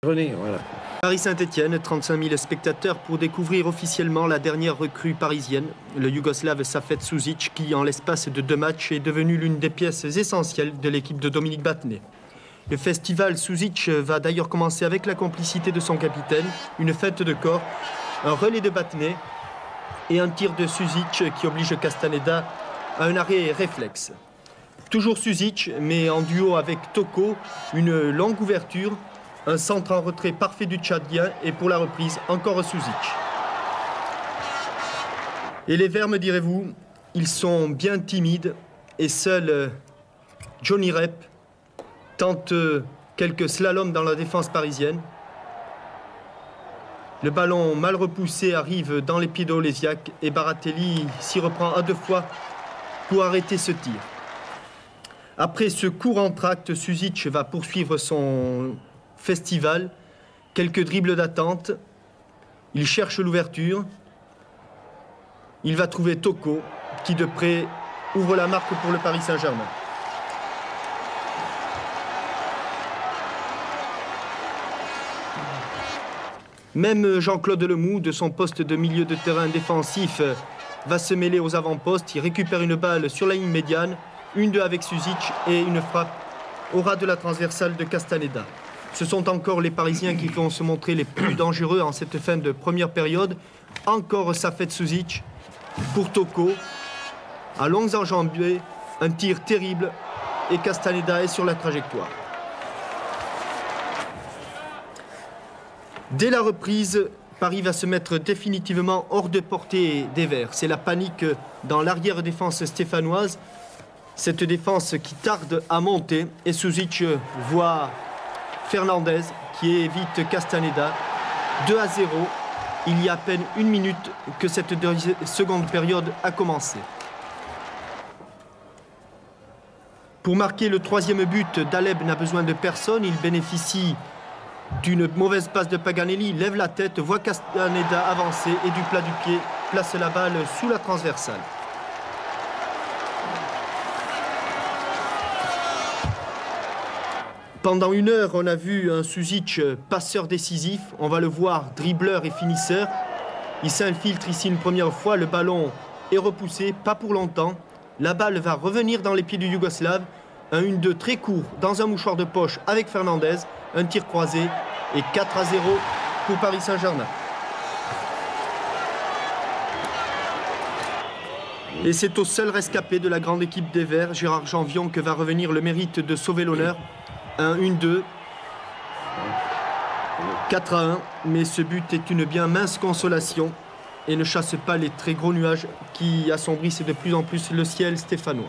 René, voilà. Paris Saint-Étienne, 35 000 spectateurs pour découvrir officiellement la dernière recrue parisienne, le Yougoslave Safet Sušić, qui en l'espace de 2 matchs est devenu l'une des pièces essentielles de l'équipe de Dominique Battenet. Le festival Sušić va d'ailleurs commencer avec la complicité de son capitaine, une fête de corps, un relais de Battenet et un tir de Sušić qui oblige Castaneda à un arrêt réflexe. Toujours Sušić, mais en duo avec Toko, une longue ouverture, un centre en retrait parfait du Tchadien et pour la reprise, encore Sušić. Et les Verts, me direz-vous, ils sont bien timides et seul Johnny Rep tente quelques slaloms dans la défense parisienne. Le ballon mal repoussé arrive dans les pieds d'Olesiak et Baratelli s'y reprend à 2 fois pour arrêter ce tir. Après ce court entracte, Sušić va poursuivre son festival, quelques dribbles d'attente, il cherche l'ouverture, il va trouver Toko qui de près ouvre la marque pour le Paris Saint-Germain. Même Jean-Claude Lemoux, de son poste de milieu de terrain défensif, va se mêler aux avant-postes, il récupère une balle sur la ligne médiane, 1-2 avec Sušić et une frappe au ras de la transversale de Castaneda. Ce sont encore les Parisiens qui vont se montrer les plus dangereux en cette fin de première période. Encore Safet Sušić pour Toko. À longues enjambées, un tir terrible et Castaneda est sur la trajectoire. Dès la reprise, Paris va se mettre définitivement hors de portée des Verts. C'est la panique dans l'arrière-défense stéphanoise. Cette défense qui tarde à monter et Sušić voit Fernandez qui évite Castaneda. 2-0, il y a à peine 1 minute que cette seconde période a commencé. Pour marquer le 3e but, Daleb n'a besoin de personne. Il bénéficie d'une mauvaise passe de Paganelli, lève la tête, voit Castaneda avancer et du plat du pied place la balle sous la transversale. Pendant 1 heure, on a vu un Sušić passeur décisif. On va le voir dribbleur et finisseur. Il s'infiltre ici une première fois. Le ballon est repoussé, pas pour longtemps. La balle va revenir dans les pieds du Yougoslave. Un 1-2 très court dans un mouchoir de poche avec Fernandez. Un tir croisé et 4-0 pour Paris Saint-Germain. Et c'est au seul rescapé de la grande équipe des Verts, Gérard Janvion, que va revenir le mérite de sauver l'honneur. 1-1-2, 4-1, mais ce but est une bien mince consolation et ne chasse pas les très gros nuages qui assombrissent de plus en plus le ciel stéphanois.